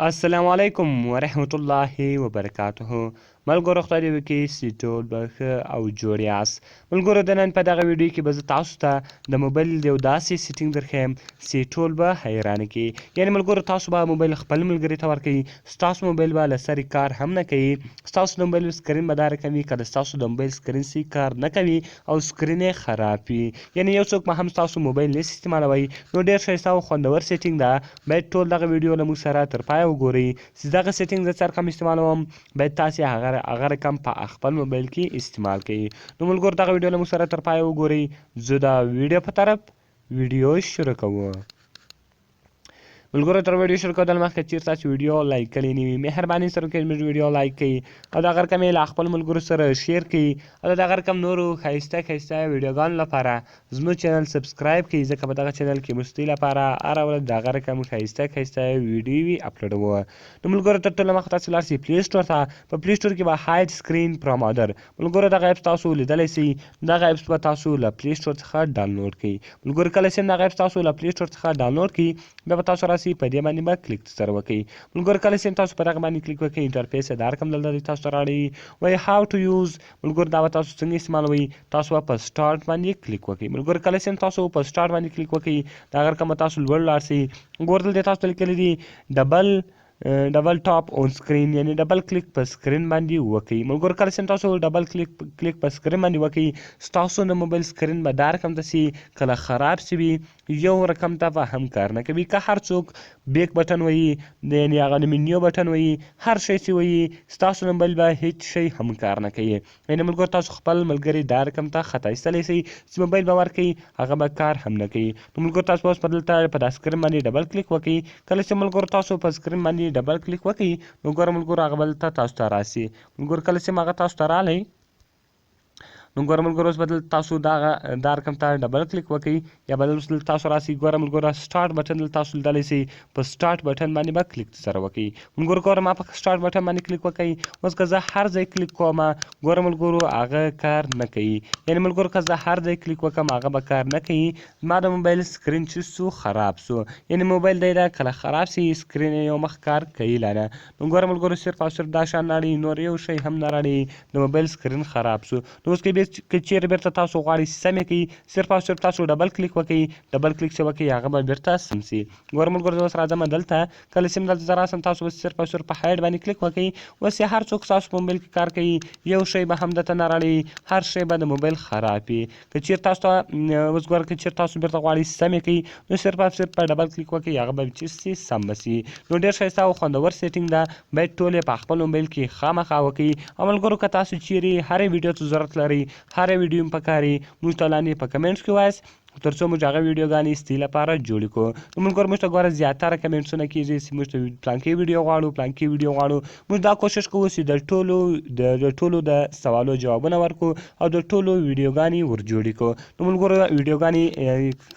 السلام علیکم ورحمت الله وبرکاته. ملګرو خدای دې وکړي چې ټول به ښه او جوړ یاست. ملګرو د نن په دغه ویډیو کې به زه تاسو ته د موبایل یو داسې سیټینګ درښیم چې ټول به حیرانه کړي. یعنې ملګرو تاسو به موبایل خپل ملګري ته ورکوئ، ستاسو موبایل به له سرې کار هم نه کوي، ستاسو د موبایل سکرین به دا رقم وي که د ستاسو د موبایل سکرین صحیح کار نه کوي او سکرین یې خراب وي. یعنې یو څوک به هم ستاسو موبایل نشي استعمالوی. نو ډېر ښایسته او خوندور سیټینګ ده. باید ټول دغه ویډیو له موږ سره تر پایه وګورئ چې دغه سیټینګ زه څه رقم استعمالوم. باید تاسې هغه رقم په خپل موبایل کې استعمال کړئ. نو ملګرو دغه ویډیو له موږ سره تر پایه وګورئ. زه د ویډیو په طرف ویډیو شروع کوم. ملګرو تر ویډیو شروع کېدل مخکې چېرته تاسو ویډیو لایک کړې نه وي، مهرباني سره وکړئ زموږ ویډیو لایک کړئ او دغه رقم یې له خپل ملګرو سره شیر کړئ او د دغه رقم نورو ښایسته ویډیوګانو لپاره زموږ چینل سبسکرایب کړئ، ځکه په دغه چینل کې مستۍ لپاره هره ورځ دغه رقم ښایسته ویډیوې اپلوډوو. نو ملګرو تر ټولو مخکې تاسو لاړ شئ پلی سټور ته. په پلی سټور کې به هاید سکرین فرام ادر ملګرو دغه اپس تاسو لیدلی سئ. دغه اپس به تاسو له پلی سټور څخه ډاونلوډ کړئ. ملګرو کله چې دغه اپس تاسو له پلی سټور څخه ډاونلوډ کړئ بیا به تاسو راسئ په دې باندې به کلیک سره وکړئ. ملګرو کله چې تاسو په دغه باندې کلیک وکړئ انټرفیس یې دا رقم دلته دی، تاسو ته راوړئ وایي هاو ټو یوز. ملګرو دا به تاسو څنګه استعمالوئ، تاسو به په سټارټ باندې کلیک وکړئ. ملګرو کله چې تاسو په سټارټ باندې کلیک وکړئ دغه رقم به تاسو لوړ لاړ شئ. ګور دلته تاسو ته لیکلی دي ډبل ټاپ اون سکرین، یعنې ډبل کلیک په سکرین باندې وکړئ. ملګرو کله چې تاسو ډبل کلیک په سکرین باندې وکړئ ستاسو د موبایل سکرین به دا رقم ته سي کله خراب سوي یو رقم ته به هم کار نه کوي. که هر څوک بیک بټن وایي یعنې هغه د منیو بټن وایي هر شی چې وایي ستاسو موبایل به هیڅ شی هم کار نه کوي. یعنې ملګرو تاسو خپل ملګري دا رقم ته خطا ایستلی سئ چې موبایل به ورکوي هغه به کار هم نه کوي. نو ملګرو تاسو اوس په دلته په دا سکرین باندې ډبل کلیک وکړئ. کله چې ملګرو تاسو په سکرین باندې ډبل کلیک وکړئ نو ګوره ملګرو هغه بل ته تاسو ته راسي. ملګرو کله چې هغه تاسو ته راغلی نو ګوره ملګرو اوس به تاسو دا رقم ته ډبل کلیک وکړئ یا به دلته تاسو راسئ. ګوره ملګرو سټارټ بټن دلته تاسو لیدلی سئ، په سټارټ بټن باندې به کلیک سره وکړئ. ملګرو ګوره ما په سټارټ بټن باندې کلیک وکړئ. اوس که زه هر ځای کلیک کوم ګوره ملګرو هغه کار نه کوي. یعنې ملګرو که زه هر ځای کلیک وکړم هغه به کار نه کوي. زما د موبایل سکرین چې سو خراب سو، یعنې موبایل دی دا کله خراب سي سکرین یې یو مخ کار کوي لا نه. نو ګوره ملګرو صرف او صرف دا شان راړي، نور یو شی هم نه راړي، د موبایل سکرین خراب سو. نو اوس که چیرې بیرته تاسو غواړئ چې سم یې کړئ صرف او صرف تاسو ډبل کلیک وکړئ. ډبل کلیک چې وکړئ هغه به بیرته سم سي. ګوره ملګرو زه اوس راځم دلته. کله چې دلته زه راسم تاسو به صرف او صرف په هاید باندې کلیک وکړئ. اوس یې هر څوک ستاسو په موبایل کې کار کوي یو شی به هم درته نه راړي، هر شی به د موبایل خراب وي. که چیرې تاسو ته اوس ګوره که چیرې تاسو بیرته غواړئ چې سم یې کړئ نو صرف او صرف په ډبل کلیک وکړئ هغه به چې سي سم به سي. نو ډېر ښایسته او خوندور سیټینګ ده، باید ټول یې په خپل موبایل کې خامخا وکړئ. او ملګرو که تاسو چیرې هرې ویډیو ته ضرورت لرئ هرې ویډیو هم پکار موږ ته لاندې په کمنټس کې وایاست تر څو موږ هغه ویډیوګانې ستاسو لپاره جوړې کړو. نو ملګرو موږ ته ګوره زیاتره کمنټسونه کېږي چې موږ ته پلانکې ویډیو غواړو موږ دا کوشش کوو چې د ټولو د سوالو جوابونه ورکړو او د ټولو ویډیوګانې ور جوړې کړو. نو ملګرو ویډیوګانې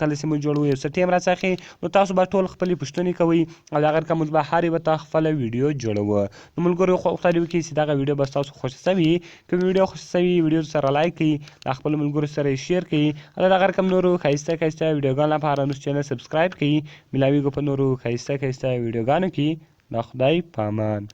کله چې موږ جوړو یو څه ټایم راڅخي نو تاسو به ټول خپلې پوښتنې کوئ او د هغه رقم موږ به هر یوه ته خپله ویډیو جوړوو. نو ملګرو خدای دې وکړي چې دغه ویډیو به ستاسو خوښه سوي وي. که ویډیو خوښه سوي وي ویډیو سره لایک کړئ، له خپلو ملګرو سره یې شیر کړئ او د دغه رقم نورو ښایسته ویډیوګانو لپاره زموږ چینل سبسکرایب کړئ. ملاویږو په نورو ښایسته ویډیوګانو کې. د خدای په امان.